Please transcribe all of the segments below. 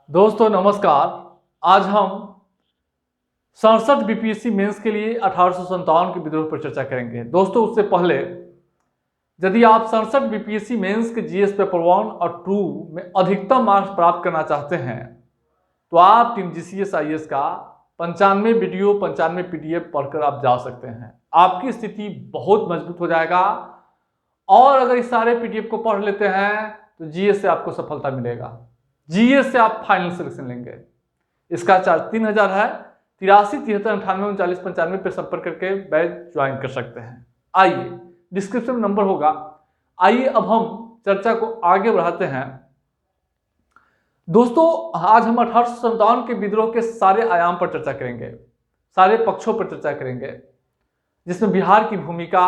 दोस्तों नमस्कार। आज हम 67 बीपीएससी मेंस के लिए 1857 के विद्रोह पर चर्चा करेंगे। दोस्तों उससे पहले यदि आप 67 बीपीएससी मेंस के जीएस पेपर 1 और 2 में अधिकतम मार्क्स प्राप्त करना चाहते हैं तो आप टीम जीसीएस आईएएस का 95 वीडियो 95 पीडीएफ पढ़कर आप जा सकते हैं। आपकी स्थिति बहुत मजबूत हो जाएगा और अगर इस सारे पीडीएफ को पढ़ लेते हैं तो जीएस से आपको सफलता मिलेगा। जीएस से आप फाइनल सिलेक्शन लेंगे। इसका चार्ज 3000 है। 83 73 98 39 95 पे संपर्क करके बैच ज्वाइन कर सकते हैं। आइए, डिस्क्रिप्शन नंबर होगा। आइए अब हम चर्चा को आगे बढ़ाते हैं। दोस्तों आज हम 1857 के विद्रोह के सारे आयाम पर चर्चा करेंगे, सारे पक्षों पर चर्चा करेंगे, जिसमें बिहार की भूमिका,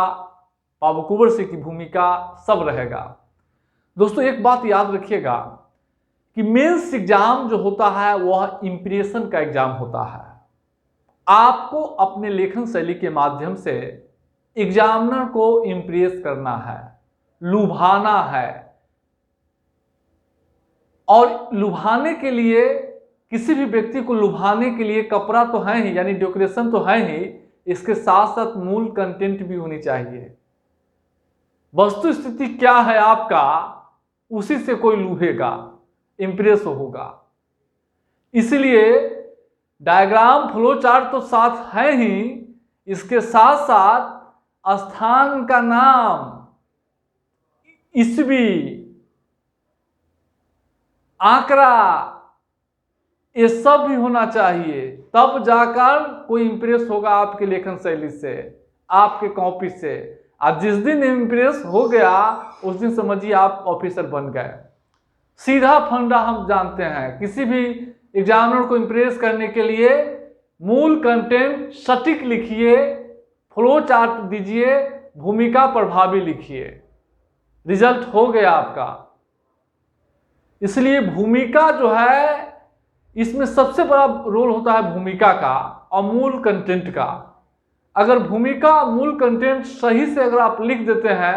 बाबू कुंवर सिंह की भूमिका सब रहेगा। दोस्तों एक बात याद रखिएगा कि मेंस एग्जाम जो होता है वह इंप्रेशन का एग्जाम होता है। आपको अपने लेखन शैली के माध्यम से एग्जामिनर को इंप्रेस करना है, लुभाना है। और लुभाने के लिए, किसी भी व्यक्ति को लुभाने के लिए कपड़ा तो है ही, यानी डेकोरेशन तो है ही, इसके साथ साथ मूल कंटेंट भी होनी चाहिए। वस्तु स्थिति क्या है आपका, उसी से कोई लुभेगा, इंप्रेस होगा। इसलिए डायग्राम फ्लो चार्ट तो साथ है ही, इसके साथ साथ स्थान का नाम, ईस्वी, आंकड़ा, ये सब भी होना चाहिए। तब जाकर कोई इंप्रेस होगा आपके लेखन शैली से, आपके कॉपी से। और जिस दिन इंप्रेस हो गया उस दिन समझिए आप ऑफिसर बन गए। सीधा फंडा हम जानते हैं, किसी भी एग्जामिनर को इंप्रेस करने के लिए मूल कंटेंट सटीक लिखिए, फ्लो चार्ट दीजिए, भूमिका प्रभावी लिखिए, रिजल्ट हो गया आपका। इसलिए भूमिका जो है, इसमें सबसे बड़ा रोल होता है भूमिका का और मूल कंटेंट का। अगर भूमिका मूल कंटेंट सही से अगर आप लिख देते हैं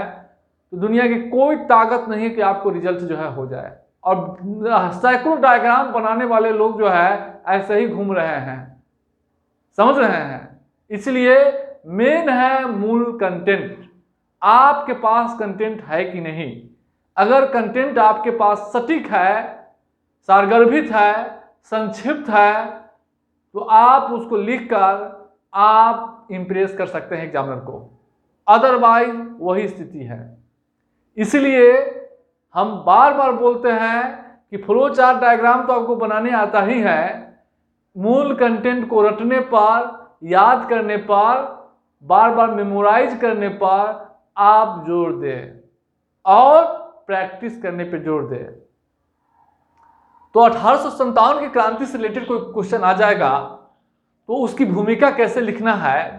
तो दुनिया की कोई ताकत नहीं है कि आपको रिजल्ट जो है हो जाए। और सैकड़ों डायग्राम बनाने वाले लोग जो है ऐसे ही घूम रहे हैं, समझ रहे हैं। इसलिए मेन है मूल कंटेंट। आपके पास कंटेंट है कि नहीं। अगर कंटेंट आपके पास सटीक है, सारगर्भित है, संक्षिप्त है, तो आप उसको लिखकर आप इंप्रेस कर सकते हैं एग्जामिनर को। अदरवाइज वही स्थिति है। इसलिए हम बार बार बोलते हैं कि फ्लो चार्ट डायग्राम तो आपको बनाने आता ही है, मूल कंटेंट को रटने पर, याद करने पर, बार बार मेमोराइज करने पर आप जोर दें और प्रैक्टिस करने पे जोर दें। तो 1857 की क्रांति से रिलेटेड कोई क्वेश्चन आ जाएगा तो उसकी भूमिका कैसे लिखना है,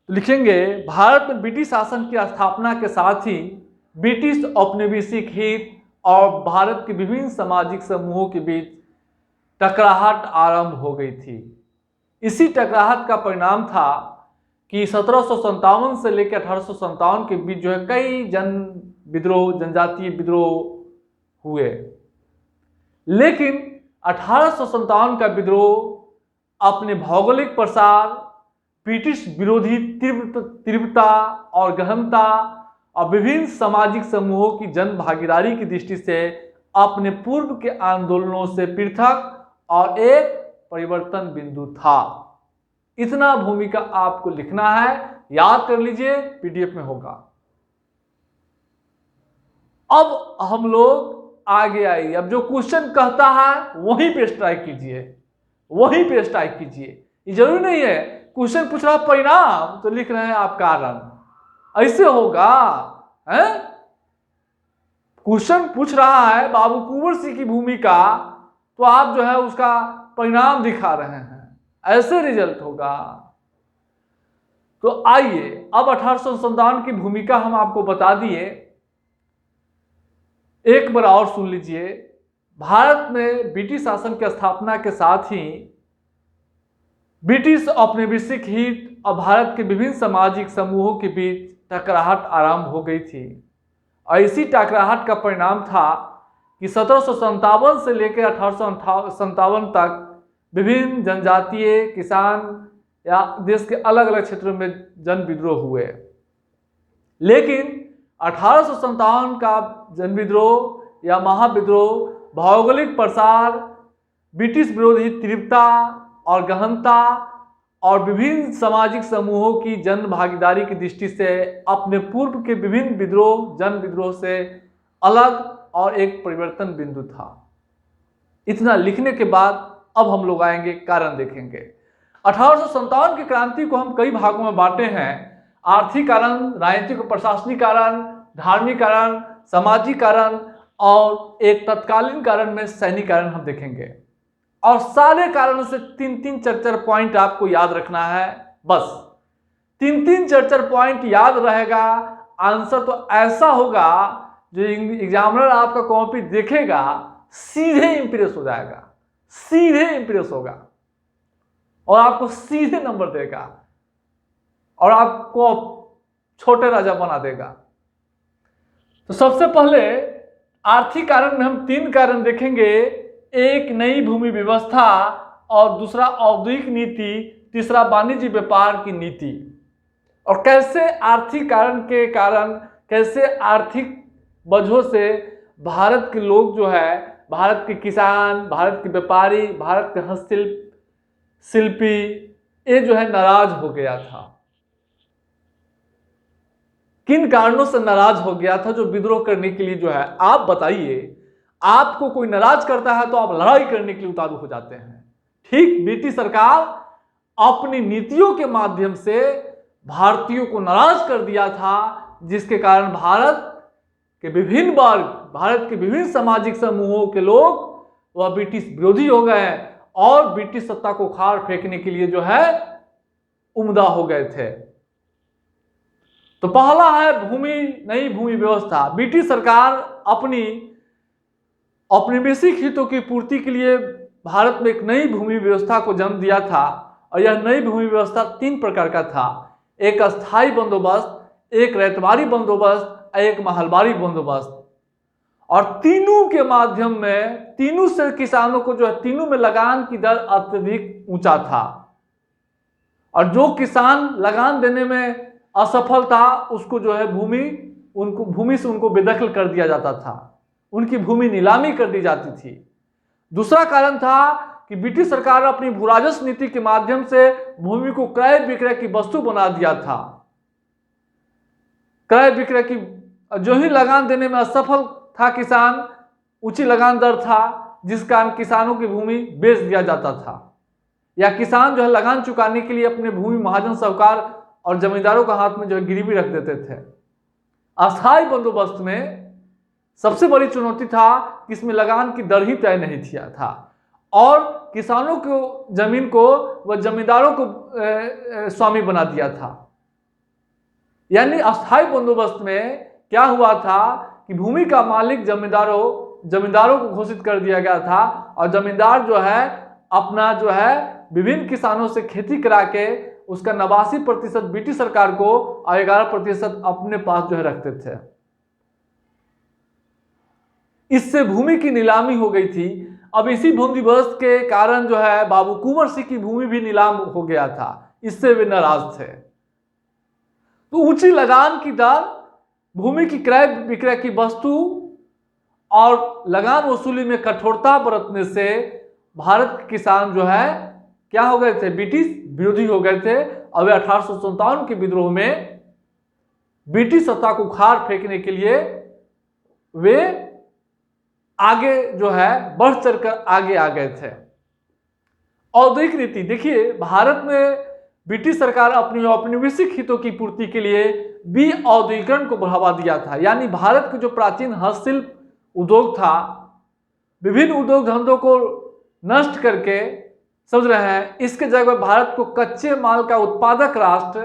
तो लिखेंगे भारत में ब्रिटिश शासन की स्थापना के साथ ही ब्रिटिश औपनिवेशिक हित और भारत के विभिन्न सामाजिक समूहों के बीच टकराहट आरंभ हो गई थी। इसी टकराहट का परिणाम था कि 1757 से लेकर 1857 के बीच जो है कई जनजातीय विद्रोह हुए। लेकिन 1857 का विद्रोह अपने भौगोलिक प्रसार, ब्रिटिश विरोधी तीव्रता और गहनता और विभिन्न सामाजिक समूहों की जन भागीदारी की दृष्टि से अपने पूर्व के आंदोलनों से पृथक और एक परिवर्तन बिंदु था। इतना भूमिका आपको लिखना है, याद कर लीजिए, पीडीएफ में होगा। अब हम लोग आगे आइए। अब जो क्वेश्चन कहता है वहीं पे स्ट्राइक कीजिए, वहीं पे स्ट्राइक कीजिए। ये जरूरी नहीं है क्वेश्चन पूछ रहा परिणाम तो लिख रहे हैं आप कारण, ऐसे होगा है? क्वेश्चन पूछ रहा है बाबू कुंवर सिंह की भूमिका, तो आप जो है उसका परिणाम दिखा रहे हैं, ऐसे रिजल्ट होगा। तो आइए अब 1857 की भूमिका हम आपको बता दिए, एक बार और सुन लीजिए। भारत में ब्रिटिश शासन की स्थापना के साथ ही ब्रिटिश औपनिवेशिक हित और भारत के विभिन्न सामाजिक समूहों के बीच टकराहट आरंभ हो गई थी। और इसी टकराहट का परिणाम था कि 1757 से लेकर 1857 तक विभिन्न जनजातीय किसान या देश के अलग अलग क्षेत्रों में जन विद्रोह हुए, लेकिन 1857 का जन विद्रोह या महाविद्रोह भौगोलिक प्रसार, ब्रिटिश विरोधी तीव्रता और गहनता और विभिन्न सामाजिक समूहों की जन भागीदारी की दृष्टि से अपने पूर्व के विभिन्न विद्रोह जन विद्रोह से अलग और एक परिवर्तन बिंदु था। इतना लिखने के बाद अब हम लोग आएंगे, कारण देखेंगे। 1857 की क्रांति को हम कई भागों में बांटे हैं। आर्थिक कारण, राजनीतिक और प्रशासनिक कारण, धार्मिक कारण, सामाजिक कारण और एक तत्कालीन कारण में सैनिक कारण हम देखेंगे। और सारे कारणों से 3-3 4-4 पॉइंट आपको याद रखना है। बस 3-3 4-4 पॉइंट याद रहेगा, आंसर तो ऐसा होगा जो एग्जामिनर आपका कॉपी देखेगा सीधे इंप्रेस हो जाएगा, सीधे इंप्रेस होगा और आपको सीधे नंबर देगा और आपको छोटे राजा बना देगा। तो सबसे पहले आर्थिक कारण में हम 3 कारण देखेंगे। एक, नई भूमि व्यवस्था, और दूसरा औद्योगिक नीति, तीसरा वाणिज्य व्यापार की नीति। और कैसे आर्थिक कारण के कारण, कैसे आर्थिक वजहों से भारत के लोग जो है, भारत के किसान, भारत के व्यापारी, भारत के हस्तशिल्प शिल्पी, ये जो है नाराज हो गया था। किन कारणों से नाराज हो गया था जो विद्रोह करने के लिए जो है, आप बताइए। आपको कोई नाराज करता है तो आप लड़ाई करने के लिए उतारू हो जाते हैं। ठीक ब्रिटिश सरकार अपनी नीतियों के माध्यम से भारतीयों को नाराज कर दिया था, जिसके कारण भारत के विभिन्न वर्ग, भारत के विभिन्न सामाजिक समूहों के लोग वह ब्रिटिश विरोधी हो गए और ब्रिटिश सत्ता को उखाड़ फेंकने के लिए जो है उम्दा हो गए थे। तो पहला है नई भूमि व्यवस्था। ब्रिटिश सरकार अपनी औपनिवेशिक हितों की पूर्ति के लिए भारत में एक नई भूमि व्यवस्था को जन्म दिया था और यह नई भूमि व्यवस्था 3 प्रकार का था। एक अस्थायी बंदोबस्त, एक रैयतवाड़ी बंदोबस्त, एक महलबारी बंदोबस्त। और तीनों के माध्यम में, तीनों से किसानों को जो है, तीनों में लगान की दर अत्यधिक ऊंचा था और जो किसान लगान देने में असफल था उसको जो है भूमि से उनको बेदखल कर दिया जाता था, उनकी भूमि नीलामी कर दी जाती थी। दूसरा कारण था कि ब्रिटिश सरकार अपनी भूराजस्व नीति के माध्यम से भूमि को क्रय विक्रय की वस्तु बना दिया था। क्रय विक्रय की, जो ही लगान देने में असफल था किसान, ऊंची लगान दर था, जिस कारण किसानों की भूमि बेच दिया जाता था, या किसान जो है लगान चुकाने के लिए अपने भूमि महाजन, साहूकार और जमींदारों का हाथ में जो है गिरवी रख देते थे। अस्थायी बंदोबस्त में सबसे बड़ी चुनौती था कि इसमें लगान की दर ही तय नहीं किया था और किसानों को जमीन को व जमींदारों को स्वामी बना दिया था। यानी अस्थायी बंदोबस्त में क्या हुआ था कि भूमि का मालिक जमींदारों को घोषित कर दिया गया था और जमींदार जो है अपना जो है विभिन्न किसानों से खेती करा के उसका 89% ब्रिटिश सरकार को और 11% अपने पास जो है रखते थे। इससे भूमि की नीलामी हो गई थी। अब इसी भूमि व्यवस्था के कारण जो है बाबू कुंवर सिंह की भूमि भी नीलाम हो गया था, इससे वे नाराज थे। तो ऊंची लगान की दर, भूमि की क्रय विक्रय की वस्तु और लगान वसूली में कठोरता बरतने से भारत के किसान जो है क्या हो गए थे, ब्रिटिश विरोधी हो गए थे और वे 1857 के विद्रोह में ब्रिटिश सत्ता को उखाड़ फेंकने के लिए वे आगे जो है बढ़ चढ़कर आगे आ गए थे। औद्योगिक नीति देखिए, भारत में ब्रिटिश सरकार अपनी औपनिवेशिक हितों की पूर्ति के लिए औद्योगिकरण को बढ़ावा दिया था। यानी भारत के जो प्राचीन हस्तशिल्प उद्योग था, विभिन्न उद्योग धंधों को नष्ट करके, समझ रहे हैं, इसके जगह भारत को कच्चे माल का उत्पादक राष्ट्र,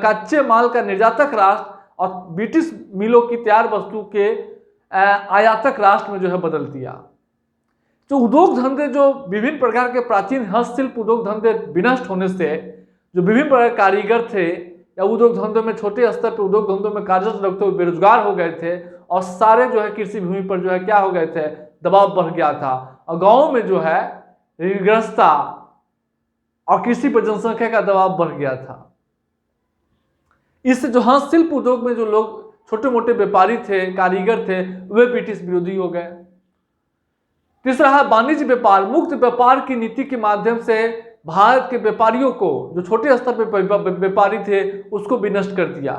कच्चे माल का निर्यातक राष्ट्र और ब्रिटिश मिलों की तैयार वस्तु के आयातक राष्ट्र में जो है बदल दिया। तो उद्योग धंधे, जो विभिन्न प्रकार के प्राचीन हस्तशिल्प उद्योग धंधे विनष्ट होने से जो विभिन्न प्रकार के कारीगर थे या उद्योग धंधों में छोटे स्तर पर उद्योग धंधों में कार्यरत लोग थे, बेरोजगार हो गए थे और सारे जो है कृषि भूमि पर जो है क्या हो गए थे, दबाव बढ़ गया था और गाँव में जो है ऋणग्रस्तता और कृषि पर जनसंख्या का दबाव बढ़ गया था। इससे जो हस्तशिल्प उद्योग में जो लोग छोटे मोटे व्यापारी थे, कारीगर थे, वे ब्रिटिश विरोधी हो गए। तीसरा है वाणिज्य व्यापार। मुक्त व्यापार की नीति के माध्यम से भारत के व्यापारियों को, जो छोटे स्तर पर व्यापारी थे, उसको भी नष्ट कर दिया।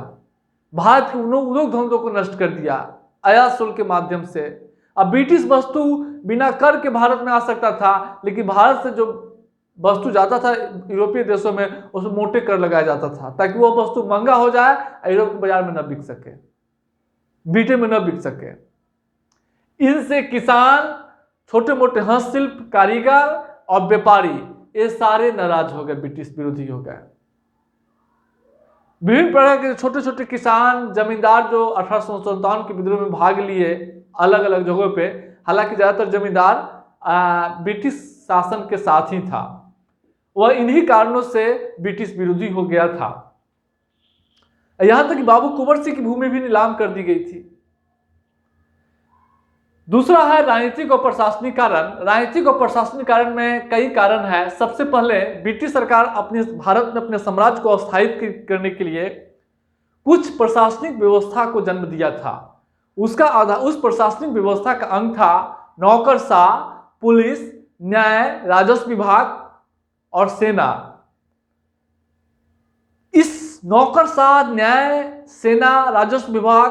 भारत के उद्योग धंधों को नष्ट कर दिया आयात शुल्क के माध्यम से। अब ब्रिटिश वस्तु बिना कर के भारत में आ सकता था, लेकिन भारत से जो वस्तु जाता था यूरोपीय देशों में, उसमें मोटे कर लगाया जाता था ताकि वो वस्तु महंगा हो जाए और यूरोप के बाजार में न बिक सके, ब्रिटेन में न बिक सके। इनसे किसान, छोटे मोटे हस्तशिल्प कारीगर और व्यापारी, ये सारे नाराज हो गए, ब्रिटिश विरोधी हो गए। विभिन्न प्रकार के छोटे छोटे किसान, जमींदार जो 1857 के विद्रोह में भाग लिए अलग अलग जगहों पे, हालांकि ज्यादातर जमींदार ब्रिटिश शासन के साथ ही था, वह इन्हीं कारणों से ब्रिटिश विरोधी हो गया था। यहां तक कि बाबू कुंवर सिंह की भूमि भी नीलाम कर दी गई थी। दूसरा है राजनीतिक और प्रशासनिक कारण। राजनीतिक और प्रशासनिक कारण में कई कारण है। सबसे पहले ब्रिटिश सरकार अपने भारत में अपने साम्राज्य को स्थायित्व करने के लिए कुछ प्रशासनिक व्यवस्था को जन्म दिया था। उस प्रशासनिक व्यवस्था का अंग था नौकरशाह, पुलिस, न्याय, राजस्व विभाग और सेना। इस नौकरशाह, न्याय, सेना, राजस्व विभाग,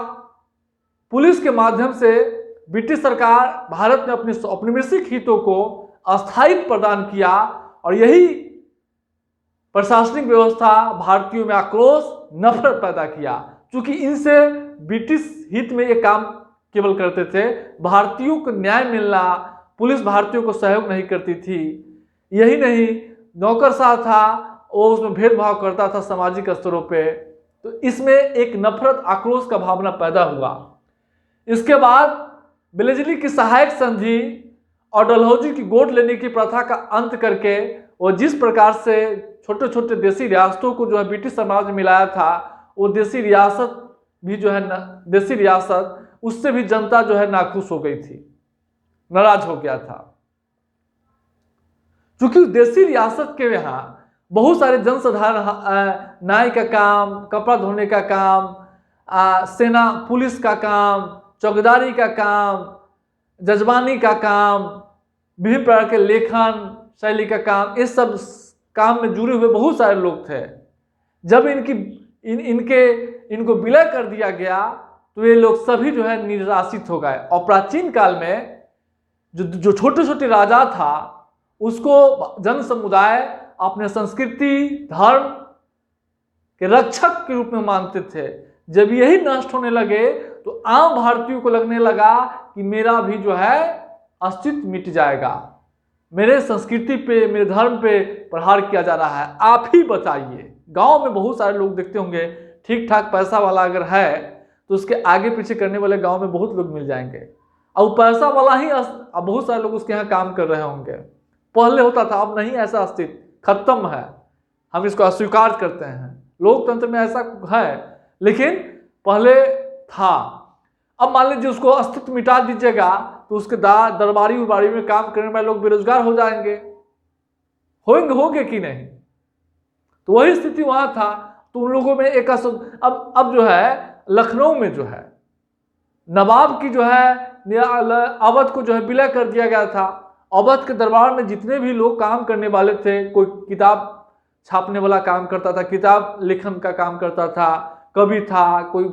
पुलिस के माध्यम से ब्रिटिश सरकार भारत में अपने औपनिवेशिक हितों को अस्थायित्व प्रदान किया और यही प्रशासनिक व्यवस्था भारतीयों में आक्रोश, नफरत पैदा किया। क्योंकि इनसे ब्रिटिश हित में ये काम केवल करते थे, भारतीयों को न्याय मिलना, पुलिस भारतीयों को सहयोग नहीं करती थी। यही नहीं, नौकरशाह था, वो उसमें भेदभाव करता था सामाजिक स्तरों पे, तो इसमें एक नफरत, आक्रोश का भावना पैदा हुआ। इसके बाद बेलेजली की सहायक संधि और डलहौजी की गोद लेने की प्रथा का अंत करके वो जिस प्रकार से छोटे छोटे देसी रियासतों को जो है ब्रिटिश साम्राज्य में मिलाया था, वो देसी रियासत भी जो है देसी रियासत, उससे भी जनता जो है नाखुश हो गई थी, नाराज हो गया था। क्योंकि देसी रियासत के यहाँ बहुत सारे जनसाधारण, नाई का काम, कपड़ा धोने का काम, सेना पुलिस का काम, चौकीदारी का काम, जजबानी का काम, विभिन्न प्रकार के लेखन शैली का काम, इस सब काम में जुड़े हुए बहुत सारे लोग थे। जब इनको विलय कर दिया गया तो ये लोग सभी जो है निराशित हो गए। और प्राचीन काल में जो छोटे छोटे राजा था, उसको जन समुदाय अपने संस्कृति, धर्म के रक्षक के रूप में मानते थे। जब यही नष्ट होने लगे तो आम भारतीयों को लगने लगा कि मेरा भी जो है अस्तित्व मिट जाएगा, मेरे संस्कृति पे, मेरे धर्म पे प्रहार किया जा रहा है, आप ही बताइए। गांव में बहुत सारे लोग देखते होंगे, ठीक ठाक पैसा वाला अगर है तो उसके आगे पीछे करने वाले गांव में बहुत लोग मिल जाएंगे, और पैसा वाला ही अब बहुत सारे लोग उसके यहाँ काम कर रहे होंगे। पहले होता था, अब नहीं, ऐसा अस्तित्व खत्म है, हम इसको अस्वीकार करते हैं। लोकतंत्र में ऐसा है, लेकिन पहले था। अब मान लीजिए उसको अस्तित्व मिटा दीजिएगा तो उसके दरबारी उरबारी में काम करने वाले लोग बेरोजगार हो जाएंगे, होंगे कि नहीं? तो वही स्थिति वहां था। तो उन लोगों में एक अब जो है लखनऊ में जो है नवाब की जो है अवध को जो है विलय कर दिया गया था। अवध के दरबार में जितने भी लोग काम करने वाले थे, कोई किताब छापने वाला काम करता था, किताब लेखन का काम करता था, कवि था, कोई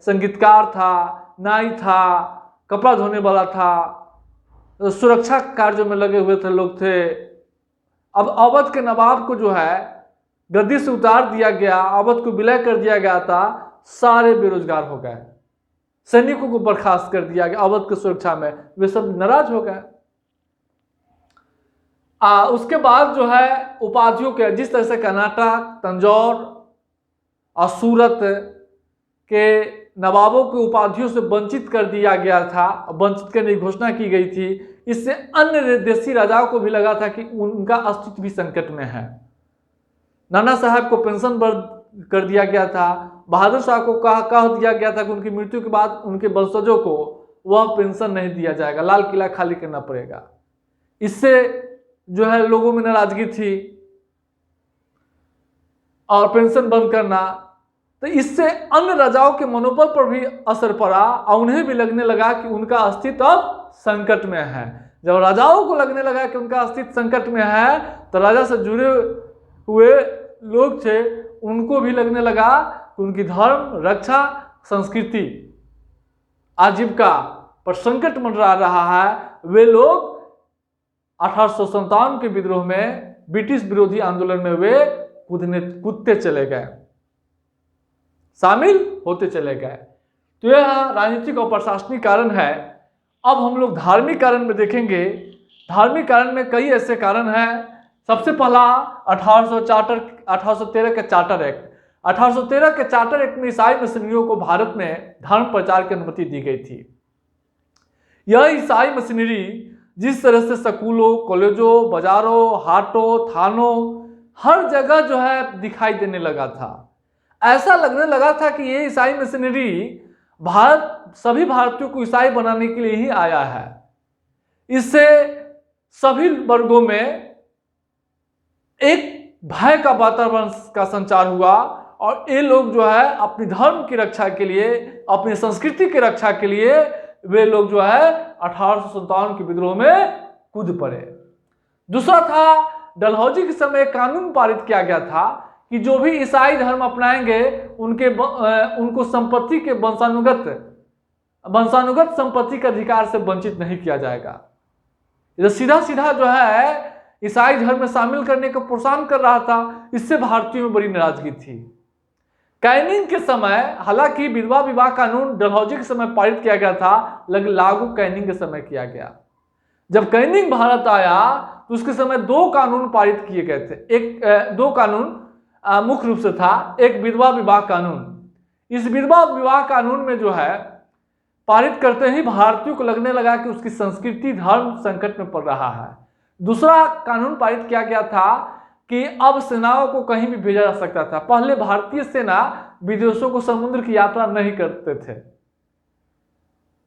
संगीतकार था, नाई था, कपड़ा धोने वाला था, सुरक्षा कार्यों में लगे हुए थे लोग थे। अब अवध के नवाब को जो है गद्दी से उतार दिया गया, अवध को विलय कर दिया गया था, सारे बेरोजगार हो गए, सैनिकों को बर्खास्त कर दिया गया अवध की सुरक्षा में, वे सब नाराज हो गए। उसके बाद जो है उपाधियों के, जिस तरह से कर्नाटक, तंजौर और सूरत के नवाबों की उपाधियों से वंचित कर दिया गया था, वंचित करने की घोषणा की गई थी। इससे अन्य देसी राजाओं को भी लगा था कि उनका अस्तित्व भी संकट में है। नाना साहब को पेंशन बंद कर दिया गया था, बहादुर शाह को कह दिया गया था कि उनकी मृत्यु के बाद उनके वंशजों को वह पेंशन नहीं दिया जाएगा, लाल किला खाली करना पड़ेगा। इससे जो है लोगों में नाराजगी थी और पेंशन बंद करना, तो इससे अन्य राजाओं के मनोबल पर भी असर पड़ा और उन्हें भी लगने लगा कि उनका अस्तित्व अब संकट में है। जब राजाओं को लगने लगा कि उनका अस्तित्व संकट में है, तो राजा से जुड़े हुए लोग थे उनको भी लगने लगा कि उनकी धर्म, रक्षा, संस्कृति, आजीविका पर संकट मंडरा रहा है। वे लोग 1857 के विद्रोह में, ब्रिटिश विरोधी आंदोलन में वे कूदते चले गए, शामिल होते चले गए। तो यह राजनीतिक और प्रशासनिक कारण है। अब हम लोग धार्मिक कारण में देखेंगे। धार्मिक कारण में कई ऐसे कारण हैं। सबसे पहला 1813 के चार्टर एक्ट। 1813 के चार्टर एक्ट में ईसाई मिशनरियों को भारत में धर्म प्रचार की अनुमति दी गई थी। यह ईसाई मिशनरी जिस तरह से स्कूलों, कॉलेजों, बाजारों, हाटों, थानों, हर जगह जो है दिखाई देने लगा था। ऐसा लगने लगा था कि ये ईसाई मिशनरी सभी भारतीयों को ईसाई बनाने के लिए ही आया है। इससे सभी वर्गों में एक भय का वातावरण का संचार हुआ और ये लोग जो है अपनी धर्म की रक्षा के लिए, अपनी संस्कृति की रक्षा के लिए वे लोग जो है 1857 के विद्रोह में कूद पड़े। दूसरा था, डलहौजी के समय कानून पारित किया गया था कि जो भी ईसाई धर्म अपनाएंगे उनको संपत्ति के वंशानुगत संपत्ति के अधिकार से वंचित नहीं किया जाएगा। ये सीधा सीधा जो है ईसाई धर्म में शामिल करने को प्रोत्साहन कर रहा था। इससे भारतीयों में बड़ी नाराजगी थी। कैनिंग के समय, हालांकि विधवा विवाह कानून डलहौजी के समय पारित किया गया था, लेकिन लागू कैनिंग के समय किया गया। जब कैनिंग भारत आया तो उसके समय 2 कानून पारित किए गए थे। 2 कानून मुख्य रूप से था। एक विधवा विवाह कानून। इस विधवा विवाह कानून में जो है पारित करते ही भारतीयों को लगने लगा कि उसकी संस्कृति, धर्म संकट में पड़ रहा है। दूसरा कानून पारित किया गया था कि अब सेनाओं को कहीं भी भेजा जा सकता था। पहले भारतीय सेना विदेशों को समुद्र की यात्रा नहीं करते थे।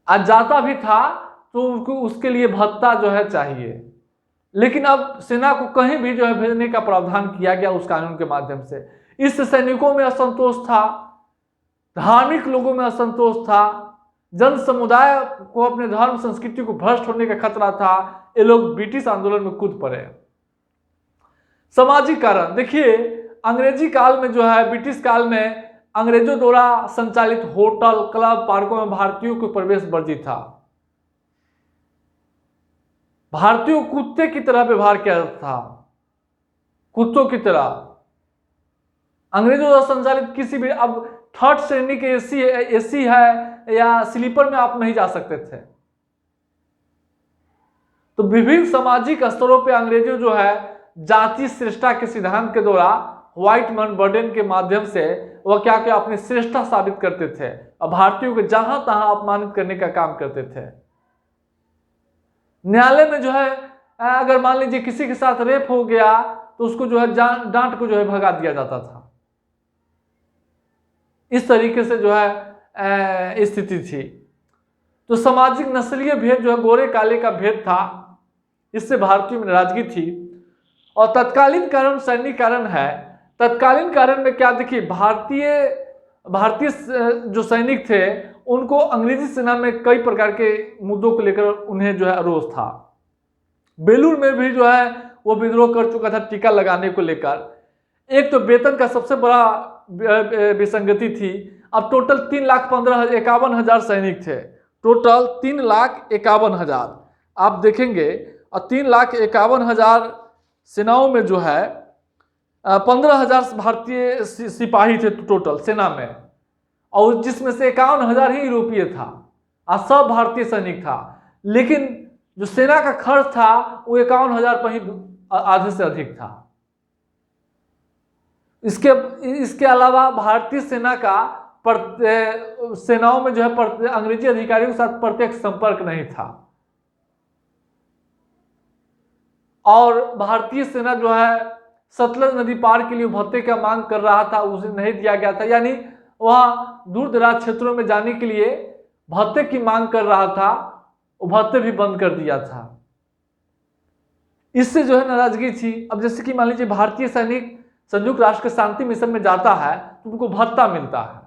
आज जाता भी था तो उनको उसके लिए भत्ता जो है चाहिए, लेकिन अब सेना को कहीं भी जो है भेजने का प्रावधान किया गया उस कानून के माध्यम से। इससे सैनिकों में असंतोष था, धार्मिक लोगों में असंतोष था, जन समुदाय को अपने धर्म संस्कृति को भ्रष्ट होने का खतरा था। ये लोग ब्रिटिश आंदोलन में कूद पड़े। सामाजिक कारण देखिए, अंग्रेजी काल में जो है, ब्रिटिश काल में अंग्रेजों द्वारा संचालित होटल, क्लब, पार्कों में भारतीयों को प्रवेश वर्जित था। भारतीयों को कुत्ते की तरह व्यवहार किया जाता था, कुत्तों की तरह। अंग्रेजों द्वारा संचालित किसी भी, अब 3rd श्रेणी के एसी है या स्लीपर में आप नहीं जा सकते थे। तो विभिन्न सामाजिक स्तरों पे अंग्रेजों जो है जाति श्रेष्ठता के सिद्धांत के द्वारा, व्हाइट मैन बर्डन के माध्यम से वह क्या अपनी श्रेष्ठता साबित करते थे और भारतीयों को जहां तहां अपमानित करने का काम करते थे। न्यायालय में जो है अगर मान लीजिए किसी के साथ रेप हो गया तो उसको जो है डांट को जो है भगा दिया जाता था। इस तरीके से जो है स्थिति थी। तो सामाजिक नस्लीय भेद जो है, गोरे काले का भेद था, इससे भारतीयों में नाराजगी थी। और तत्कालीन कारण सैनिक कारण है। तत्कालीन कारण में क्या, देखिए भारतीय जो सैनिक थे उनको अंग्रेजी सेना में कई प्रकार के मुद्दों को लेकर उन्हें जो है रोष था। बेलूर में भी जो है वो विद्रोह कर चुका था टीका लगाने को लेकर। एक तो वेतन का सबसे बड़ा विसंगति थी। अब टोटल 3,51,000 सैनिक थे, टोटल 3,51,000 आप देखेंगे। और 3,51,000 सेनाओं में जो है 15,000 भारतीय सिपाही थे टोटल सेना में, और जिसमें से 51,000 ही यूरोपीय था और सब भारतीय सैनिक था। लेकिन जो सेना का खर्च था वो 51,000 पर ही आधे से अधिक था। इसके अलावा भारतीय सेना का सेनाओं में जो है अंग्रेजी अधिकारियों के साथ प्रत्यक्ष संपर्क नहीं था। और भारतीय सेना जो है सतलज नदी पार के लिए भत्ते का मांग कर रहा था, उसे नहीं दिया गया था। यानी वह दूर दराज क्षेत्रों में जाने के लिए भत्ते की मांग कर रहा था, वो भत्ते भी बंद कर दिया था। इससे जो है नाराजगी थी। अब जैसे कि मान लीजिए भारतीय सैनिक संयुक्त राष्ट्र के शांति मिशन में जाता है तो उनको भत्ता मिलता है,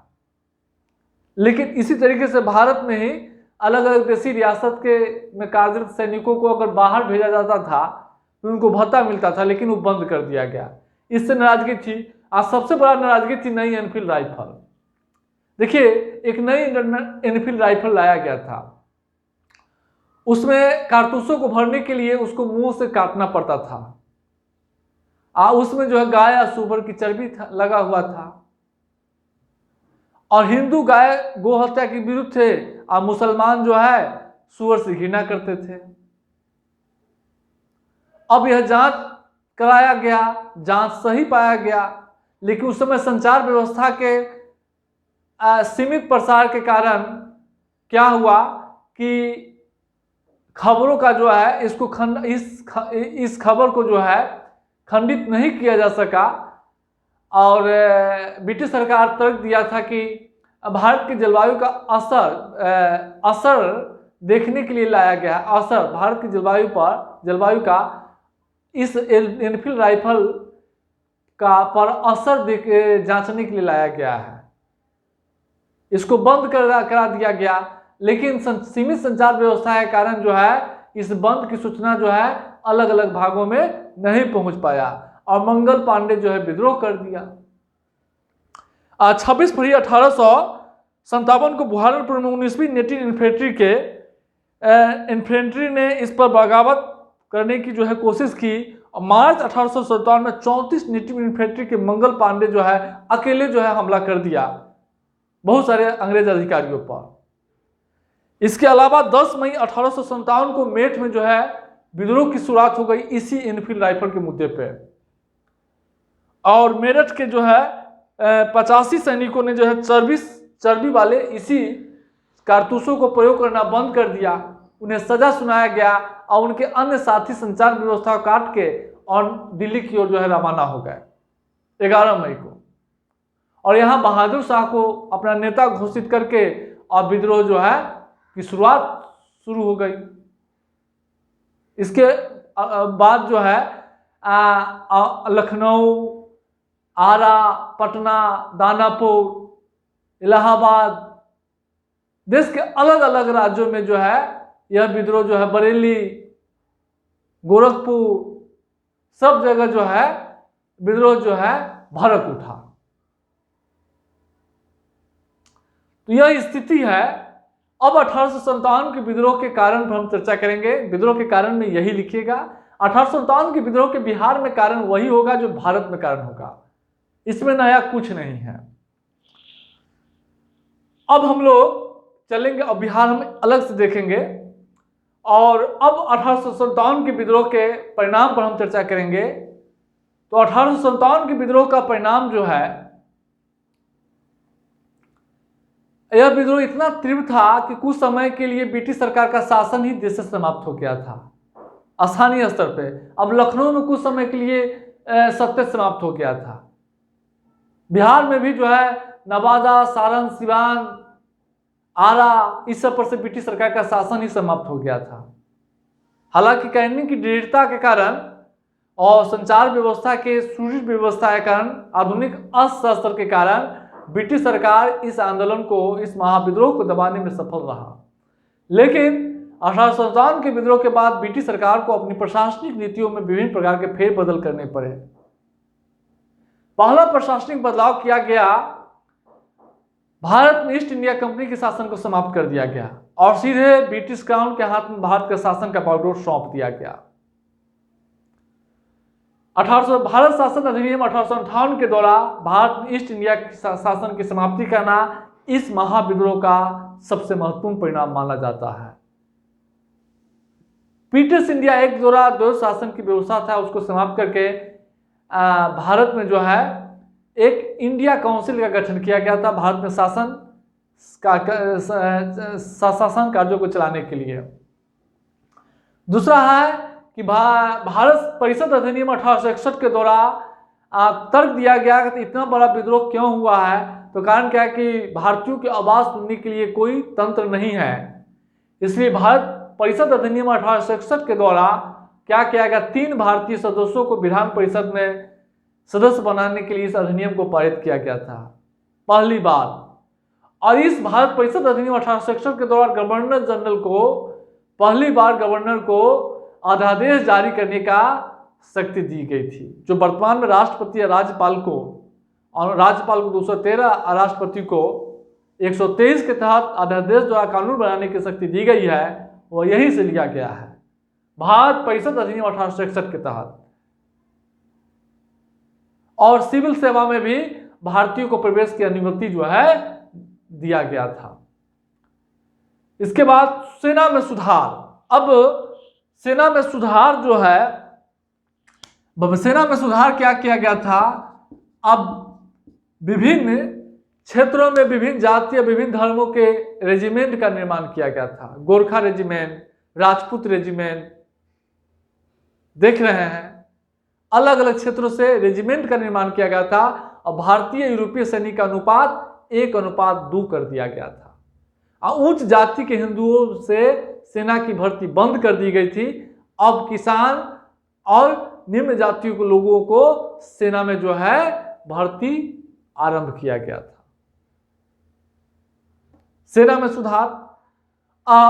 लेकिन इसी तरीके से भारत में ही अलग अलग देशी रियासत के में कार्यरत सैनिकों को अगर बाहर भेजा जाता था तो उनको भत्ता मिलता था, लेकिन वो बंद कर दिया गया। इससे नाराजगी थी। आज सबसे बड़ा नाराजगी थी नई एनफील्ड राइफल। देखिए, एक नई एनफील्ड राइफल लाया गया था, उसमें कारतूसों को भरने के लिए उसको मुंह से काटना पड़ता था। उसमें जो है गाय या सुअर की चर्बी लगा हुआ था, और हिंदू गाय गो हत्या के विरुद्ध थे और मुसलमान जो है सुअर से घृणा करते थे। अब यह जांच कराया गया, जांच सही पाया गया, लेकिन उस समय संचार व्यवस्था के सीमित प्रसार के कारण क्या हुआ कि खबरों का जो है इस खबर को जो है खंडित नहीं किया जा सका, और ब्रिटिश सरकार तर्क दिया था कि भारत की जलवायु का असर देखने के लिए लाया गया। असर भारत की जलवायु का इस एनफील्ड राइफल का पर असर जांचने के लिए लाया गया है। इसको बंद करा दिया गया, लेकिन सीमित संचार व्यवस्था के कारण जो है इस बंद की सूचना जो है अलग अलग भागों में नहीं पहुंच पाया, और मंगल पांडे जो है विद्रोह कर दिया। 26 फरवरी 1857 को बुरहानपुर में 19वीं नेटिव इन्फेंट्री ने इस पर बगावत करने की जो है कोशिश की, और मार्च 1857 में 34 नेटिव इन्फेंट्री के मंगल पांडे जो है अकेले जो है हमला कर दिया बहुत सारे अंग्रेज अधिकारियों पर। इसके अलावा 10 मई 1857 को मेरठ में जो है विद्रोह की शुरुआत हो गई इसी एनफील्ड राइफल के मुद्दे पे, और मेरठ के जो है 85 सैनिकों ने जो है चर्बी वाले इसी कारतूसों को प्रयोग करना बंद कर दिया। उन्हें सजा सुनाया गया और उनके अन्य साथी संचार व्यवस्था को काट के और दिल्ली की ओर जो है रवाना हो गए 11 मई को, और यहाँ बहादुर शाह को अपना नेता घोषित करके और विद्रोह जो है की शुरुआत शुरू हो गई। इसके बाद जो है लखनऊ, आरा, पटना, दानापुर, इलाहाबाद, देश के अलग अलग राज्यों में जो है यह विद्रोह जो है, बरेली, गोरखपुर, सब जगह जो है विद्रोह जो है भड़क उठा। तो यह स्थिति है। अब 1857 के विद्रोह के कारण पर हम चर्चा करेंगे। विद्रोह के कारण में यही लिखिएगा, 1857 के विद्रोह के बिहार में कारण वही होगा जो भारत में कारण होगा, इसमें नया कुछ नहीं है। अब हम लोग चलेंगे, अब बिहार हम अलग से देखेंगे, और अब 1857 के विद्रोह के परिणाम पर हम चर्चा करेंगे। तो 1857 के विद्रोह का परिणाम जो है, यह विद्रोह इतना तीव्र था कि कुछ समय के लिए ब्रिटिश सरकार का शासन ही देश से समाप्त हो गया था स्थानीय स्तर पे। अब लखनऊ में कुछ समय के लिए सत्ता समाप्त हो गया था। बिहार में भी जो है नवादा, सारण, सिवान, आरा, इस सब पर से ब्रिटिश सरकार का शासन ही समाप्त हो गया था। हालांकि कैनिंग की दृढ़ता के कारण और संचार व्यवस्था के सुदृढ़ व्यवस्था के कारण, आधुनिक अस्त्र शस्त्र के कारण ब्रिटिश सरकार इस आंदोलन को, इस महाविद्रोह को दबाने में सफल रहा। लेकिन 1857 के विद्रोह के बाद ब्रिटिश सरकार को अपनी प्रशासनिक नीतियों में विभिन्न प्रकार के फेरबदल करने पड़े। पहला प्रशासनिक बदलाव किया गया, भारत में ईस्ट इंडिया कंपनी के शासन को समाप्त कर दिया गया और सीधे ब्रिटिश क्राउन के हाथ में भारत के शासन का बागडोर सौंप दिया गया। भारत शासन अधिनियम 1858 के द्वारा भारत में ईस्ट इंडिया शासन की समाप्ति करना इस महाविद्रोह का सबसे महत्वपूर्ण परिणाम माना जाता है। ब्रिटिश इंडिया एक्ट द्वारा द्वैध शासन की व्यवस्था था, उसको समाप्त करके भारत में जो है एक इंडिया काउंसिल का गठन किया गया था भारत में शासन कार्यों को चलाने के लिए। दूसरा है कि भारत परिषद अधिनियम 1861 के द्वारा तर्क दिया गया कि इतना बड़ा विद्रोह क्यों हुआ है, तो कारण क्या है कि भारतीयों की आवाज सुनने के लिए कोई तंत्र नहीं है। इसलिए भारत परिषद अधिनियम 1861 के द्वारा क्या किया गया, 3 भारतीय सदस्यों को विधान परिषद में सदस्य बनाने के लिए इस अधिनियम को पारित किया गया था पहली बार। और इस भारत परिषद अधिनियम 1861 के दौरान गवर्नर जनरल को पहली बार गवर्नर को अध्यादेश जारी करने का शक्ति दी गई थी, जो वर्तमान में राष्ट्रपति या राज्यपाल को, और राज्यपाल को 213 और राष्ट्रपति को 123 के तहत अध्यादेश द्वारा कानून बनाने की शक्ति दी गई है, वह यहीं से लिया गया है, भारत परिषद अधिनियम 1861 के तहत। और सिविल सेवा में भी भारतीयों को प्रवेश की अनुमति जो है दिया गया था। इसके बाद सेना में सुधार। अब सेना में सुधार जो है, सेना में सुधार क्या किया गया था, अब विभिन्न क्षेत्रों में विभिन्न जातीय विभिन्न धर्मों के रेजिमेंट का निर्माण किया गया था। गोरखा रेजिमेंट, राजपूत रेजिमेंट, देख रहे हैं अलग अलग क्षेत्रों से रेजिमेंट का निर्माण किया गया था। और भारतीय यूरोपीय सैनिक का अनुपात 1:2 कर दिया गया था। और उच्च जाति के हिंदुओं से सेना की भर्ती बंद कर दी गई थी। अब किसान और निम्न जातियों के लोगों को सेना में जो है भर्ती आरंभ किया गया था। सेना में सुधार।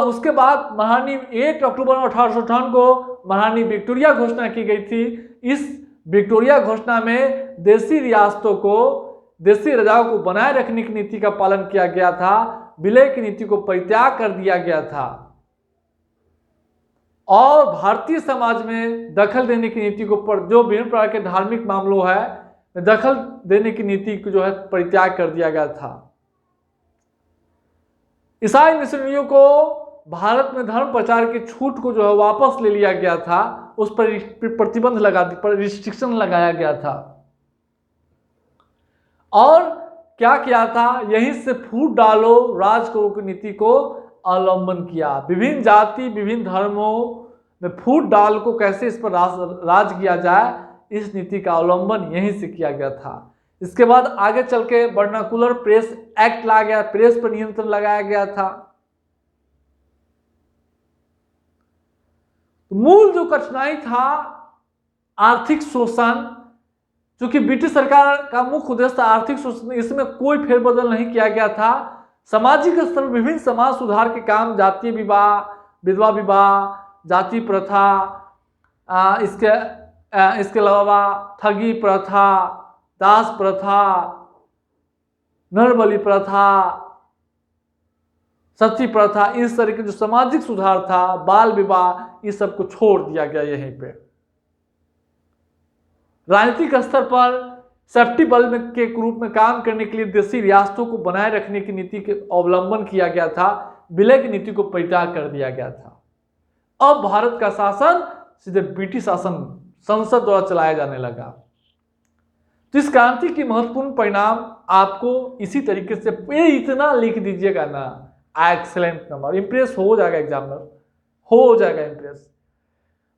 उसके बाद महारानी 1 अक्टूबर 1858 को महारानी विक्टोरिया घोषणा की गई थी। इस विक्टोरिया घोषणा में देशी रियासतों को, देशी राजाओं को बनाए रखने की नीति का पालन किया गया था, विलय की नीति को परित्याग कर दिया गया था और भारतीय समाज में दखल देने की नीति को पर जो विभिन्न प्रकार के धार्मिक मामलों है दखल देने की नीति को जो है परित्याग कर दिया गया था। ईसाई मिशनरियों को भारत में धर्म प्रचार की छूट को जो है वापस ले लिया गया था, उस पर प्रतिबंध पर रिस्ट्रिक्शन लगाया गया था। और क्या किया था, यहीं से फूट डालो राज करो की नीति को अवलंबन किया। विभिन्न जाति विभिन्न धर्मों में फूट डाल को कैसे इस पर राज किया जाए, इस नीति का अवलंबन यहीं से किया गया था। इसके बाद आगे चल के वर्नाकुलर प्रेस एक्ट लाया गया, प्रेस पर नियंत्रण लगाया गया था। मूल जो कठिनाई था आर्थिक शोषण, क्योंकि ब्रिटिश सरकार का मुख्य उद्देश्य था आर्थिक शोषण, इसमें कोई फेरबदल नहीं किया गया था। सामाजिक स्तर पर विभिन्न समाज सुधार के काम, जातीय विवाह, विधवा विवाह, जाति प्रथा, इसके अलावा ठगी प्रथा, दास प्रथा, नरबली प्रथा, सती प्रथा, इस तरह के जो सामाजिक सुधार था, बाल विवाह, इस सब को छोड़ दिया गया। यहीं पे राजनीतिक स्तर पर सेफ्टी बल के रूप में काम करने के लिए देशी रियासतों को बनाए रखने की नीति के अवलंबन किया गया था, विलय की नीति को परित्याग कर दिया गया था। अब भारत का शासन सीधे ब्रिटिश शासन संसद द्वारा चलाया जाने लगा। तो इस क्रांति की महत्वपूर्ण परिणाम आपको इसी तरीके से इतना लिख दीजिएगा ना, एक्सेलेंट नंबर, इंप्रेस हो जाएगा एग्जामिनर, हो जाएगा इंप्रेस।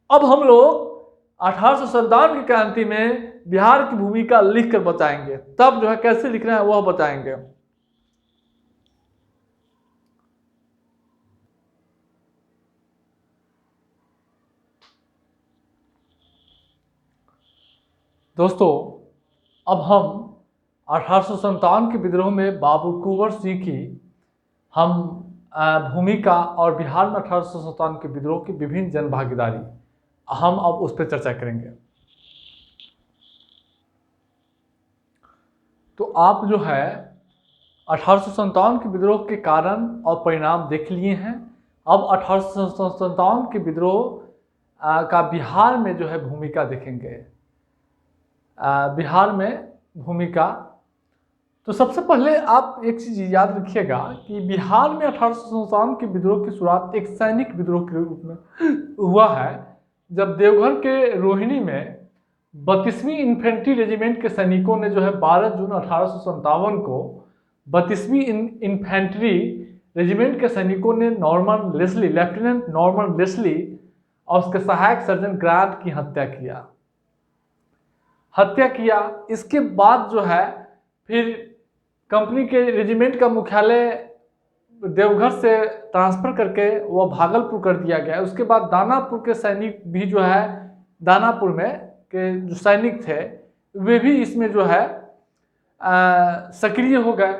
अब हम लोग 1857 की क्रांति में बिहार की भूमिका लिख कर बताएंगे, तब जो है कैसे लिखना है वह बताएंगे। दोस्तों, अब हम 1857 के विद्रोह में बाबू कुंवर सिंह की हम भूमिका और बिहार में 1857 के विद्रोह की विभिन्न जन भागीदारी, हम अब उस पर चर्चा करेंगे। तो आप जो है 1857 के विद्रोह के कारण और परिणाम देख लिए हैं। अब 1857 के विद्रोह का बिहार में जो है भूमिका देखेंगे। बिहार में भूमिका, तो सबसे पहले आप एक चीज़ याद रखिएगा कि बिहार में 1857 के विद्रोह की शुरुआत एक सैनिक विद्रोह के रूप में हुआ है, जब देवघर के रोहिणी में 32वीं इन्फेंट्री रेजिमेंट के सैनिकों ने जो है 12 जून 1857 को 32वीं इन्फेंट्री रेजिमेंट के सैनिकों ने Norman Leslie, lieutenant Norman Leslie और उसके सहायक सर्जन ग्रांट की हत्या किया। इसके बाद जो है फिर कंपनी के रेजिमेंट का मुख्यालय देवघर से ट्रांसफर करके वह भागलपुर कर दिया गया। उसके बाद दानापुर के सैनिक भी जो है, दानापुर में के जो सैनिक थे वे भी इसमें जो है सक्रिय हो गए।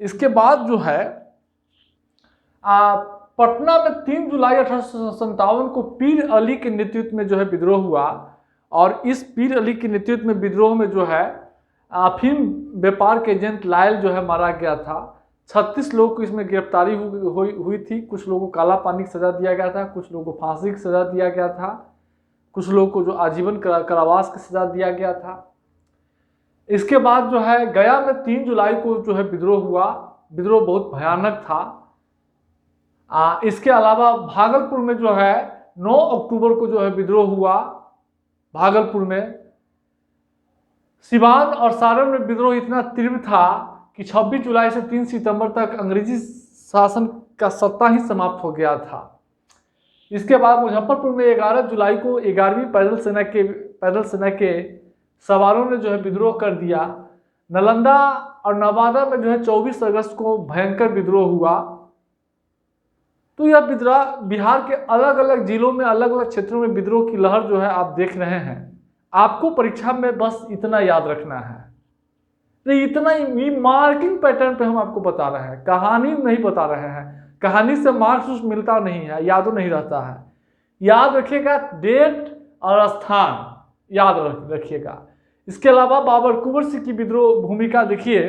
इसके बाद जो है पटना में 3 जुलाई 1857 को पीर अली के नेतृत्व में जो है विद्रोह हुआ, और इस पीर अली के नेतृत्व में विद्रोह में जो है अफीम व्यापार के एजेंट लायल जो है मारा गया था। 36 लोगों को इसमें गिरफ्तारी हुई थी। कुछ लोगों को काला पानी की सजा दिया गया था, कुछ लोगों को फांसी की सजा दिया गया था, कुछ लोगों को जो आजीवन कारावास की सजा दिया गया था। इसके बाद जो है गया में 3 जुलाई को जो है विद्रोह हुआ। विद्रोह बहुत भयानक था। इसके अलावा भागलपुर में जो है 9 अक्टूबर को जो है विद्रोह हुआ। भागलपुर में सिवान और सारण में विद्रोह इतना तीव्र था कि 26 जुलाई से 3 सितंबर तक अंग्रेजी शासन का सत्ता ही समाप्त हो गया था। इसके बाद मुजफ्फरपुर में 11 जुलाई को 11वीं पैदल सेना के सवारों ने जो है विद्रोह कर दिया। नालंदा और नवादा में जो है 24 अगस्त को भयंकर विद्रोह हुआ। तो यह विद्रोह बिहार के अलग अलग जिलों में, अलग अलग क्षेत्रों में विद्रोह की लहर जो है आप देख रहे हैं। आपको परीक्षा में बस इतना याद रखना है, नहीं इतना ही मार्किंग पैटर्न पे हम आपको बता रहे हैं, कहानी नहीं बता रहे हैं। कहानी से मार्क्स मिलता नहीं है, यादो नहीं रहता है। याद रखिएगा डेट और स्थान याद रखिएगा। इसके अलावा बाबर कुंवर सिंह की विद्रोह भूमिका देखिए।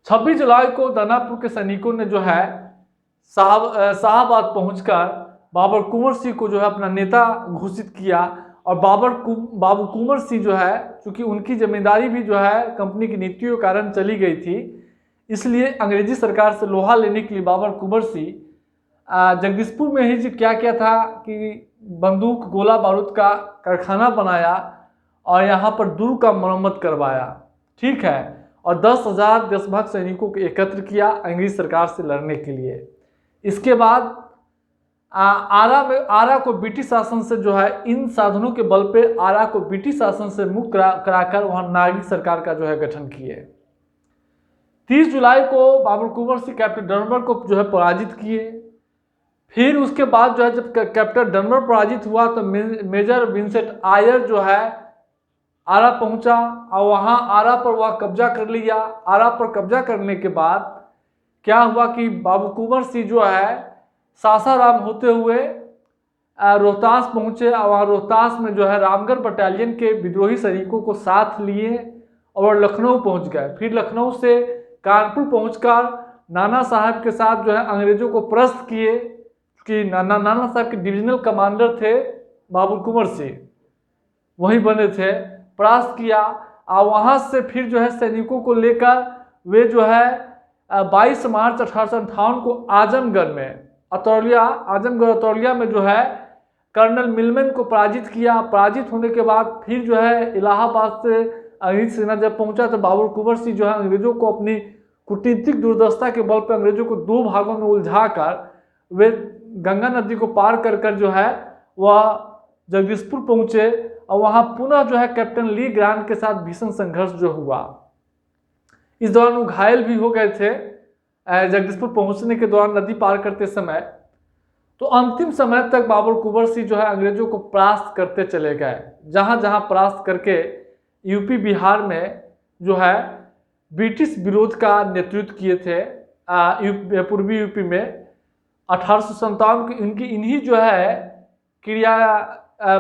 26 जुलाई को दानापुर के सैनिकों ने जो है शाहबाद पहुंचकर बाबर कुंवर सिंह को जो है अपना नेता घोषित किया। और बाबू कुंवर सिंह जो है, चूंकि उनकी जिम्मेदारी भी जो है कंपनी की नीतियों के कारण चली गई थी, इसलिए अंग्रेजी सरकार से लोहा लेने के लिए बाबर कुंवर सिंह जगदीशपुर में ही क्या किया था कि बंदूक गोला बारूद का कारखाना बनाया और यहाँ पर दुर्ग का मरम्मत करवाया। ठीक है, और 10,000 देशभक्त सैनिकों को एकत्र किया अंग्रेजी सरकार से लड़ने के लिए। इसके बाद आरा को ब्रिटिश शासन से जो है, इन साधनों के बल पे आरा को ब्रिटिश शासन से मुक्त कराकर वहां नागरिक सरकार का जो है गठन किए। 30 जुलाई को बाबर कुंवर सिंह कैप्टन डनबर को जो है पराजित किए। फिर उसके बाद जो है जब कैप्टन डनबर पराजित हुआ तो मेजर विंसेंट आयर जो है आरा पहुंचा और वहां आरा पर वह कब्जा कर लिया। आरा पर कब्जा करने के बाद क्या हुआ कि बाबू कुंवर सिंह जो है सासाराम होते हुए रोहतास पहुंचे और वहाँ रोहतास में जो है रामगढ़ बटालियन के विद्रोही सैनिकों को साथ लिए और लखनऊ पहुंच गए। फिर लखनऊ से कानपुर पहुंचकर नाना साहब के साथ जो है अंग्रेजों को परास्त किए कि नाना साहब के डिविजनल कमांडर थे बाबर कुंवर सिंह, वही बने थे, परास्त किया। और वहाँ से फिर जो है सैनिकों को लेकर वे जो है 22 मार्च 1858 को आजमगढ़ में अतौलिया में जो है कर्नल मिलमैन को पराजित किया। पराजित होने के बाद फिर जो है इलाहाबाद से अंग्रेज सेना जब पहुंचा तो बाबर कुंवर सिंह जो है अंग्रेजों को अपनी कूटनीतिक दुर्दशा के बल पर अंग्रेजों को 2 भागों में उलझाकर वे गंगा नदी को पार कर जो है वह जगदीशपुर पहुंचे और वहां पुनः जो है कैप्टन ली ग्रांट के साथ भीषण संघर्ष जो हुआ। इस दौरान वो घायल भी हो गए थे जगदीशपुर पहुंचने के दौरान नदी पार करते समय। तो अंतिम समय तक बाबर कुंवर सिंह जो है अंग्रेजों को परास्त करते चले गए। जहां जहां परास्त करके यूपी बिहार में जो है ब्रिटिश विरोध का नेतृत्व किए थे। पूर्वी यूपी में 1857 की इनकी इन्हीं जो है क्रिया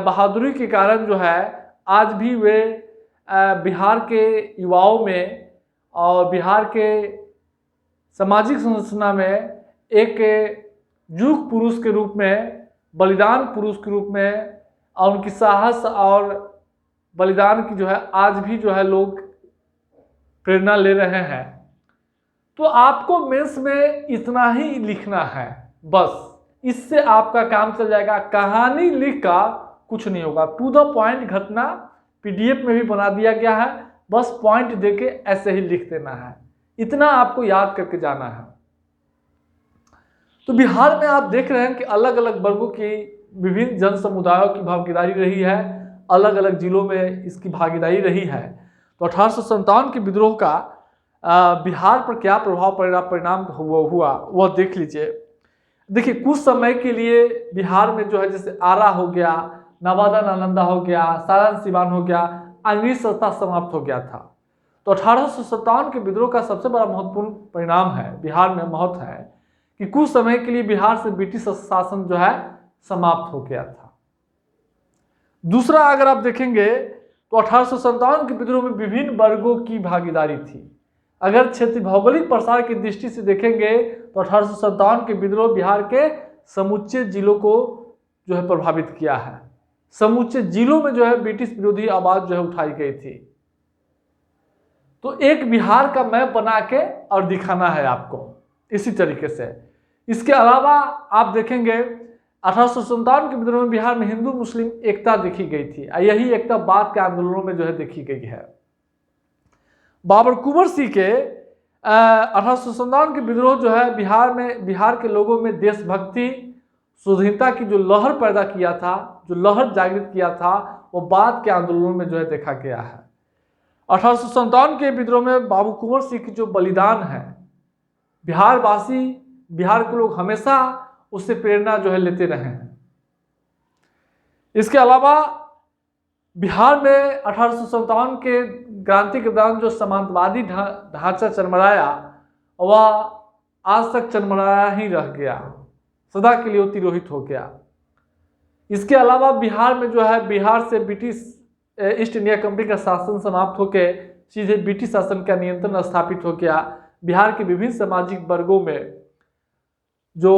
बहादुरी के कारण जो है आज भी वे बिहार के युवाओं में और बिहार के सामाजिक संरचना में एक युग पुरुष के रूप में, बलिदान पुरुष के रूप में और उनकी साहस और बलिदान की जो है आज भी जो है लोग प्रेरणा ले रहे हैं। तो आपको मेंस में इतना ही लिखना है, बस इससे आपका काम चल जाएगा। कहानी लिख का कुछ नहीं होगा, टू द पॉइंट घटना पीडीएफ में भी बना दिया गया है, बस पॉइंट देके ऐसे ही लिख देना है, इतना आपको याद करके जाना है। तो बिहार में आप देख रहे हैं कि अलग अलग वर्गों की विभिन्न जन समुदायों की भागीदारी रही है, अलग अलग जिलों में इसकी भागीदारी रही है। तो 1857 के विद्रोह का बिहार पर क्या प्रभाव परिणाम हुआ वह देख लीजिए। देखिए, कुछ समय के लिए बिहार में जो है जैसे आरा हो गया, नवादा नालंदा हो गया, सारण सिवान हो गया, अंग्रेजी सत्ता समाप्त हो गया था। तो 1857 के विद्रोह का सबसे बड़ा महत्वपूर्ण परिणाम है, बिहार में महत्व है कि कुछ समय के लिए बिहार से ब्रिटिश शासन जो है समाप्त हो गया था। दूसरा, अगर आप देखेंगे तो 1857 के विद्रोह में विभिन्न वर्गों की भागीदारी थी। अगर क्षेत्रीय भौगोलिक प्रसार की दृष्टि से देखेंगे तो 1857 के विद्रोह बिहार के समूचे जिलों को जो है प्रभावित किया है। समूचे जिलों में जो है ब्रिटिश विरोधी आवाज जो है उठाई गई थी। तो एक बिहार का मैप बना के और दिखाना है आपको इसी तरीके से। इसके अलावा आप देखेंगे 1857 के विद्रोह में बिहार में हिंदू मुस्लिम एकता देखी गई थी। यही एकता बाद के आंदोलनों में जो है देखी गई है। बाबर कुंवर सिंह के 1857 के विद्रोह जो है बिहार के लोगों में देशभक्ति स्वाधीनता की जो लहर पैदा किया था, जो लहर जागृत किया था, वो बाद के आंदोलनों में जो है देखा गया है। 1857 के विद्रोह में बाबू कुंवर सिंह की जो बलिदान है, बिहार के लोग हमेशा उससे प्रेरणा जो है लेते रहे हैं। इसके अलावा बिहार में 1857 के क्रांति के दौरान जो सामंतवादी ढांचा चरमराया वह आज तक चरमराया ही रह गया, सदा के लिए तिरोहित हो गया। इसके अलावा बिहार में जो है बिहार से ब्रिटिश ईस्ट इंडिया कंपनी का शासन समाप्त होकर सीधे ब्रिटिश शासन का नियंत्रण स्थापित हो गया। बिहार के विभिन्न सामाजिक वर्गों में जो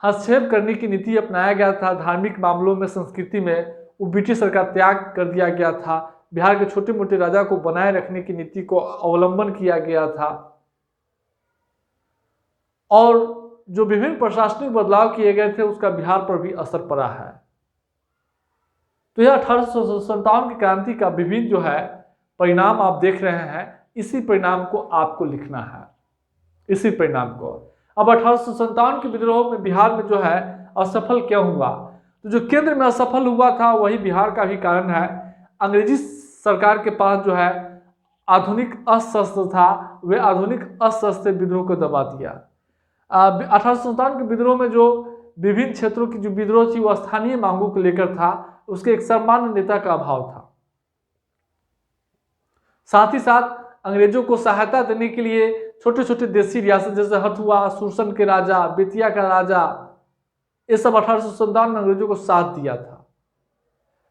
हस्तक्षेप करने की नीति अपनाया गया था, धार्मिक मामलों में, संस्कृति में, वो ब्रिटिश सरकार त्याग कर दिया गया था। बिहार के छोटे मोटे राजा को बनाए रखने की नीति को अवलंबन किया गया था और जो विभिन्न प्रशासनिक बदलाव किए गए थे उसका बिहार पर भी असर पड़ा है। तो यह 1857 की क्रांति का विभिन्न जो है परिणाम आप देख रहे हैं। इसी परिणाम को आपको लिखना है, इसी परिणाम को। अब 1857 के विद्रोह में बिहार में जो है असफल क्यों हुआ, तो जो केंद्र में असफल हुआ था वही बिहार का भी कारण है। अंग्रेजी सरकार के पास जो है आधुनिक अस्त्र था, वे आधुनिक अस्त्र से विद्रोह को दबा दिया। 1857 के विद्रोह में जो विभिन्न क्षेत्रों की जो विद्रोह थी वो स्थानीय मांगों को लेकर था, उसके एक सामान्य नेता का अभाव था। साथ ही साथ अंग्रेजों को सहायता देने के लिए छोटे छोटे देसी रियासत जैसे हथुआ, सुरसन के राजा, बेतिया का राजा, ये सब 1857 में अंग्रेजों को साथ दिया था।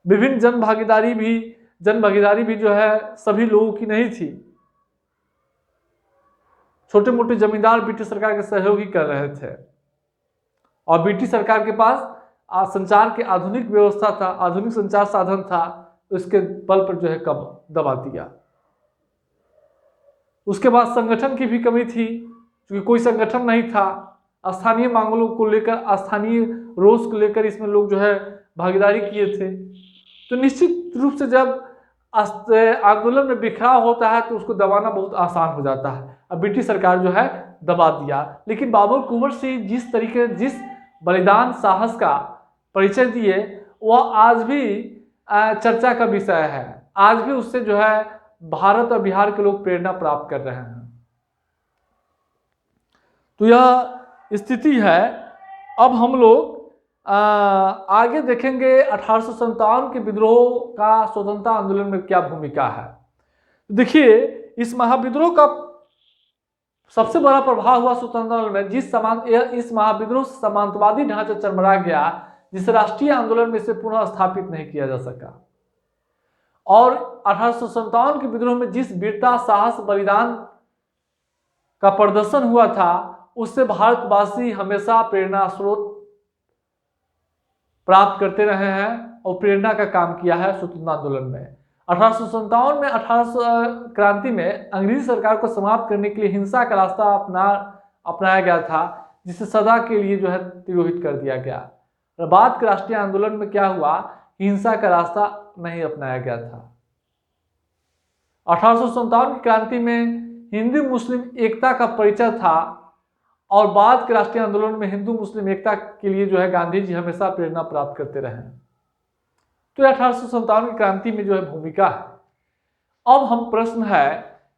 विभिन्न जन भागीदारी भी जो है सभी लोगों की नहीं थी। छोटे मोटे जमींदार ब्रिटिश सरकार के सहयोग ही कर रहे थे और ब्रिटिश सरकार के पास संचार की आधुनिक व्यवस्था था, आधुनिक संचार साधन था, तो इसके बल पर जो है कब दबा दिया। उसके बाद संगठन की भी कमी थी, क्योंकि कोई संगठन नहीं था। स्थानीय मांगों को लेकर, स्थानीय रोष को लेकर इसमें लोग जो है भागीदारी किए थे। तो निश्चित रूप से जब आंदोलन में बिखराव होता है तो उसको दबाना बहुत आसान हो जाता है। अब ब्रिटिश सरकार जो है दबा दिया, लेकिन बाबर कुंवर सिंह जिस बलिदान साहस का परिचय दिए वह आज भी चर्चा का विषय है। आज भी उससे जो है भारत और बिहार के लोग प्रेरणा प्राप्त कर रहे हैं। तो यह स्थिति है। अब हम लोग आगे देखेंगे 1857 के विद्रोह का स्वतंत्रता आंदोलन में क्या भूमिका है। देखिए, इस महाविद्रोह का सबसे बड़ा प्रभाव हुआ स्वतंत्रता आंदोलन में। इस महाविद्रोह से सामंतवादी ढांचा चरमरा गया, जिसे राष्ट्रीय आंदोलन में इसे पुनः स्थापित नहीं किया जा सका। और 1857 के विद्रोह में जिस वीरता, साहस, बलिदान का प्रदर्शन हुआ था, उससे भारतवासी हमेशा प्रेरणा स्रोत प्राप्त करते रहे हैं और प्रेरणा का काम किया है स्वतंत्रता आंदोलन में। 1857 में 18 क्रांति में अंग्रेजी सरकार को समाप्त करने के लिए हिंसा का रास्ता अपनाया गया था, जिसे सदा के लिए जो है तिरोहित कर दिया गया। और बाद के राष्ट्रीय आंदोलन में क्या हुआ, हिंसा का रास्ता नहीं अपनाया गया था। 1857 की क्रांति में हिंदू मुस्लिम एकता का परिचय था और बाद के राष्ट्रीय आंदोलन में हिंदू मुस्लिम एकता के लिए जो है गांधी जी हमेशा प्रेरणा प्राप्त करते रहे। तो 1857 की क्रांति में जो है भूमिका है। अब हम प्रश्न है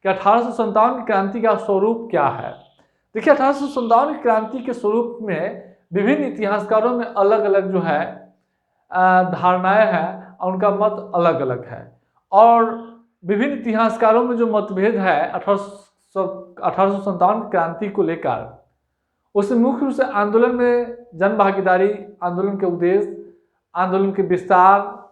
कि 1857 की क्रांति का स्वरूप क्या है। देखिए 1857 की क्रांति के स्वरूप में विभिन्न इतिहासकारों में अलग अलग जो है धारणाएं हैं और उनका मत अलग अलग है। और विभिन्न इतिहासकारों में जो मतभेद है 1857 की क्रांति को लेकर, उसमें मुख्य रूप से आंदोलन में जन भागीदारी, आंदोलन के उद्देश्य, आंदोलन के विस्तार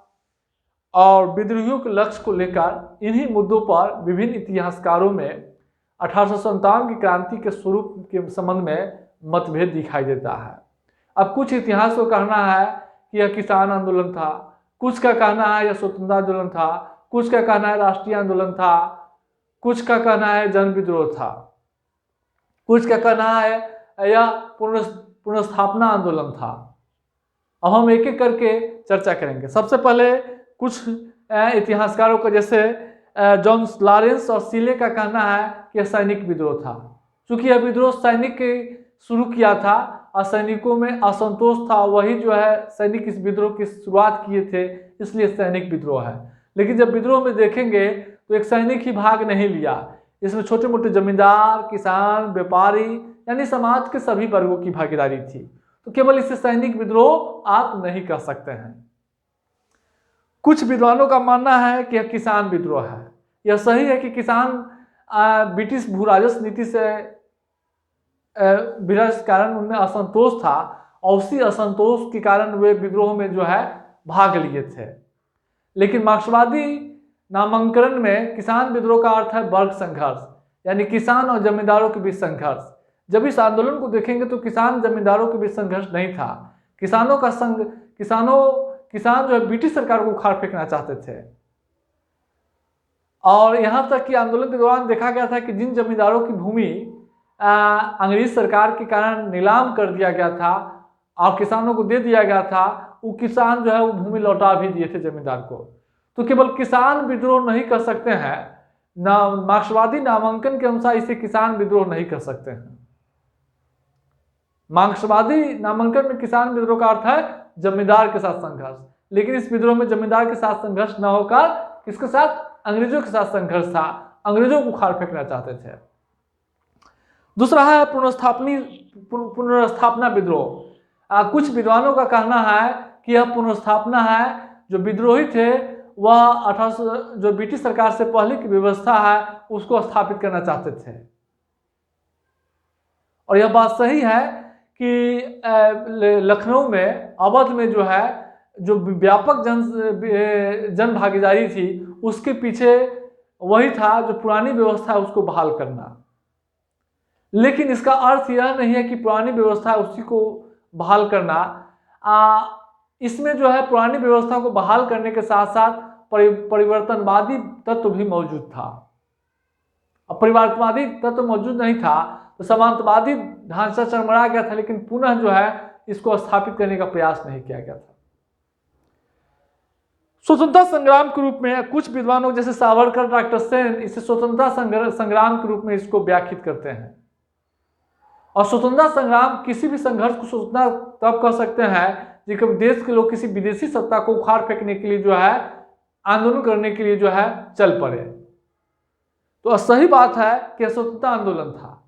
और विद्रोहियों के लक्ष्य को लेकर, इन्हीं मुद्दों पर विभिन्न इतिहासकारों में 1857 की क्रांति के स्वरूप के संबंध में मतभेद दिखाई देता है। अब कुछ इतिहास को कहना है कि यह किसान आंदोलन था, कुछ का कहना है यह स्वतंत्रता आंदोलन था, कुछ का कहना है राष्ट्रीय आंदोलन था, कुछ का कहना है जन विद्रोह था, कुछ का कहना है यह पुनर्स्थापना आंदोलन था। अब हम एक एक करके चर्चा करेंगे। सबसे पहले कुछ इतिहासकारों का, जैसे जॉन लॉरेंस और सीले का कहना है कि यह सैनिक विद्रोह था। चूंकि यह विद्रोह सैनिक के शुरू किया था और सैनिकों में असंतोष था, वही जो है सैनिक इस विद्रोह की शुरुआत किए थे, इसलिए सैनिक विद्रोह है। लेकिन जब विद्रोह में देखेंगे तो एक सैनिक ही भाग नहीं लिया, इसमें छोटे मोटे जमींदार, किसान, व्यापारी यानी समाज के सभी वर्गों की भागीदारी थी। तो केवल इसे सैनिक विद्रोह आप नहीं कह सकते हैं। कुछ विद्वानों का मानना है कि यह किसान विद्रोह है। यह सही है कि किसान ब्रिटिश भूराजस्व नीति से विरस के कारण उनमें असंतोष था और उसी असंतोष के कारण वे विद्रोह में जो है भाग लिए थे। लेकिन मार्क्सवादी नामांकन में किसान विद्रोह का अर्थ है वर्ग संघर्ष, यानी किसान और जमींदारों के बीच संघर्ष। जब इस आंदोलन को देखेंगे तो किसान जमींदारों के बीच संघर्ष नहीं था। किसान जो है ब्रिटिश सरकार को उखाड़ फेंकना चाहते थे। और यहाँ तक कि आंदोलन के दौरान देखा गया था कि जिन जमींदारों की भूमि अंग्रेज सरकार के कारण नीलाम कर दिया गया था और किसानों को दे दिया गया था, वो किसान जो है वो भूमि लौटा भी दिए थे जमींदार को। तो केवल किसान विद्रोह नहीं कर सकते हैं, ना मार्क्सवादी नामांकन के अनुसार इसे किसान विद्रोह नहीं कर सकते हैं। मार्क्सवादी नामांकन में किसान विद्रोह का अर्थ है जमींदार के साथ संघर्ष, लेकिन इस विद्रोह में जमींदार के साथ संघर्ष न होकर किसके साथ, अंग्रेजों के साथ संघर्ष था। अंग्रेजों को उखाड़ फेंकना चाहते थे। दूसरा है पुनर्स्थापना विद्रोह। कुछ विद्वानों का कहना है कि यह पुनर्स्थापना है। जो विद्रोही थे वह जो ब्रिटिश सरकार से पहले की व्यवस्था है उसको स्थापित करना चाहते थे। और यह बात सही है कि लखनऊ में, अवध में जो है जो व्यापक जन भागीदारी थी, उसके पीछे वही था जो पुरानी व्यवस्था है उसको बहाल करना। लेकिन इसका अर्थ यह नहीं है कि पुरानी व्यवस्था है उसी को बहाल करना। इसमें जो है पुरानी व्यवस्था को बहाल करने के साथ साथ परिवर्तनवादी तत्व भी मौजूद था। अब परिवर्तनवादी तत्व मौजूद नहीं था तो सामंतवादी ढांचा चरमरा गया था, लेकिन पुनः जो है इसको स्थापित करने का प्रयास नहीं किया गया था। स्वतंत्रता संग्राम के रूप में कुछ विद्वानों जैसे सावरकर, डॉक्टर सेन इसे स्वतंत्रता संग्राम के रूप में इसको व्याख्यात करते हैं। और स्वतंत्रता संग्राम किसी भी संघर्ष को स्वतंत्रता तब कह सकते हैं जब देश के लोग किसी विदेशी सत्ता को उखाड़ फेंकने के लिए जो है आंदोलन करने के लिए जो है चल पड़े। तो सही बात है कि स्वतंत्रता आंदोलन था,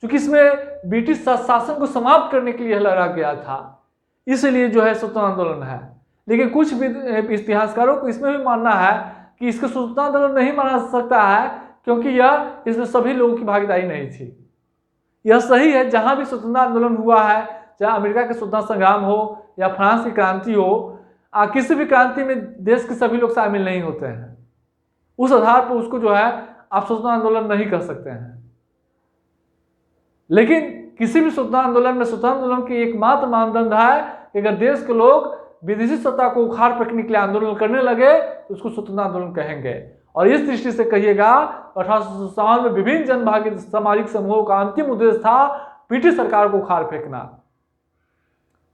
क्योंकि इसमें ब्रिटिश शासन को समाप्त करने के लिए लड़ा गया था, इसलिए जो है स्वतंत्रता आंदोलन है। लेकिन कुछ इतिहासकारों को इसमें भी मानना है कि इसको स्वतंत्रता आंदोलन नहीं माना सकता है, क्योंकि यह इसमें सभी लोगों की भागीदारी नहीं थी। यह सही है, जहां भी स्वतंत्रता आंदोलन हुआ है, चाहे अमेरिका के स्वतंत्रता संग्राम हो या फ्रांस की क्रांति हो, किसी भी क्रांति में देश के सभी लोग शामिल नहीं होते हैं। उस आधार पर उसको जो है आप स्वतंत्रता आंदोलन नहीं कर सकते हैं। लेकिन किसी भी स्वतंत्रता आंदोलन में स्वतंत्रता आंदोलन की एकमात्र मानदंड है कि अगर देश के लोग विदेशी सत्ता को उखाड़ फेंकने के लिए आंदोलन करने लगे तो उसको स्वतंत्रता आंदोलन कहेंगे। और इस दृष्टि से कहिएगा 1857 में विभिन्न जनभागी सामाजिक समूहों का अंतिम उद्देश्य था ब्रिटिश सरकार को उखाड़ फेंकना।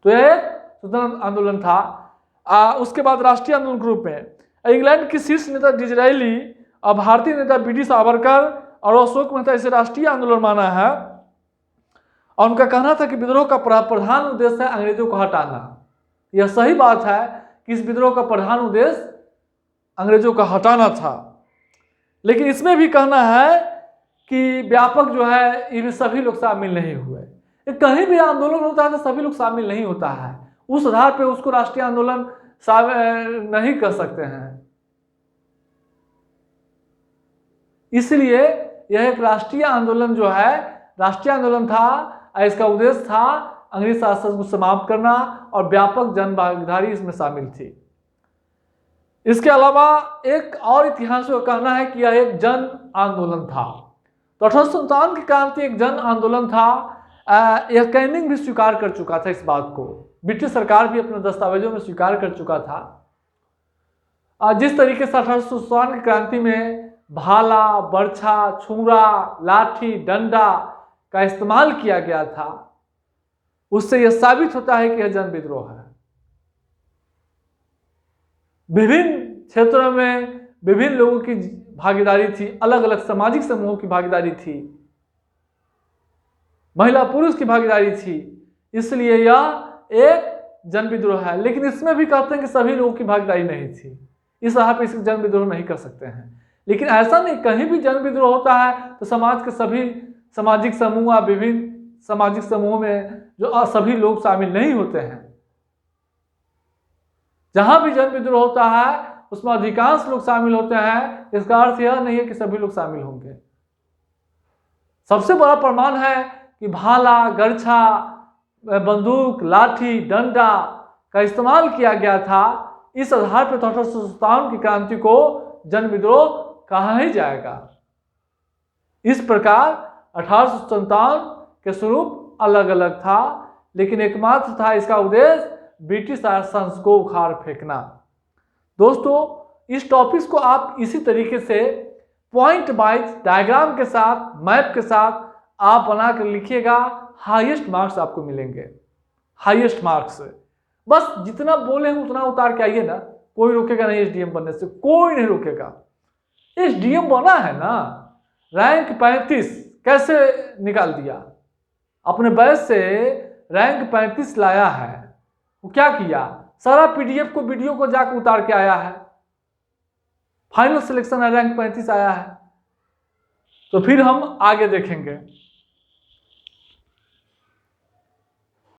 तो यह स्वतंत्रता आंदोलन था। उसके बाद राष्ट्रीय आंदोलन के रूप में इंग्लैंड की शीर्ष नेता डिज़रायली और भारतीय नेता बीडी सावरकर और अशोक मेहता इसे राष्ट्रीय आंदोलन माना है। और उनका कहना था कि विद्रोह का प्रधान उद्देश्य है अंग्रेजों को हटाना। यह सही बात है कि इस विद्रोह का प्रधान उद्देश्य अंग्रेजों का हटाना था। लेकिन इसमें भी कहना है कि व्यापक जो है इनमें सभी लोग शामिल नहीं हुए। कहीं भी आंदोलन होता है तो सभी लोग शामिल नहीं होता है, उस आधार पे उसको राष्ट्रीय आंदोलन नहीं कर सकते हैं। इसलिए यह एक राष्ट्रीय आंदोलन जो है राष्ट्रीय आंदोलन था। इसका उद्देश्य था अंग्रेज शासन को समाप्त करना और व्यापक जन भागीदारी इसमें शामिल थी। इसके अलावा एक और इतिहास का कहना है कि यह एक जन आंदोलन था। तो 1857 की क्रांति एक जन आंदोलन था। यह कैनिंग भी स्वीकार कर चुका था इस बात को, ब्रिटिश सरकार भी अपने दस्तावेजों में स्वीकार कर चुका था। जिस तरीके से 1857 की क्रांति में भाला, बर्छा, छुरा, लाठी, डंडा का इस्तेमाल किया गया था, उससे यह साबित होता है कि यह जन विद्रोह है। विभिन्न क्षेत्रों में विभिन्न लोगों की भागीदारी थी, अलग अलग सामाजिक समूहों की भागीदारी थी, महिला पुरुष की भागीदारी थी, इसलिए यह एक जन विद्रोह है। लेकिन इसमें भी कहते हैं कि सभी लोगों की भागीदारी नहीं थी, इस आधार पर इसे जन विद्रोह नहीं कर सकते हैं। लेकिन ऐसा नहीं, कहीं भी जन विद्रोह होता है तो समाज के सभी सामाजिक समूह, विभिन्न सामाजिक समूहों में जो सभी लोग शामिल नहीं होते हैं, जहां भी जन विद्रोह होता है उसमें अधिकांश लोग शामिल होते हैं। इसका अर्थ यह नहीं है कि सभी लोग शामिल होंगे। सबसे बड़ा प्रमाण है कि भाला, गरछा, बंदूक, लाठी, डंडा का इस्तेमाल किया गया था। इस आधार पर 1857 की क्रांति को जन विद्रोह कहा ही जाएगा। इस प्रकार 1857 के स्वरूप अलग अलग था, लेकिन एकमात्र था इसका उद्देश्य ब्रिटिश शासन को उखाड़ फेंकना। दोस्तों, इस टॉपिक को आप इसी तरीके से पॉइंट वाइज डायग्राम के साथ, मैप के साथ आप बनाकर लिखिएगा, हाईएस्ट मार्क्स आपको मिलेंगे। हाईएस्ट मार्क्स, बस जितना बोले हैं उतना उतार के आइए ना, कोई रोकेगा नहीं एसडीएम बनने से, कोई नहीं रोकेगा। एसडीएम बना है ना, रैंक 35 कैसे निकाल दिया, अपने बैच से रैंक 35 लाया है। वो क्या किया, सारा पीडीएफ को, वीडियो को जाकर उतार के आया है, फाइनल सिलेक्शन है, रैंक 35 आया है। तो फिर हम आगे देखेंगे।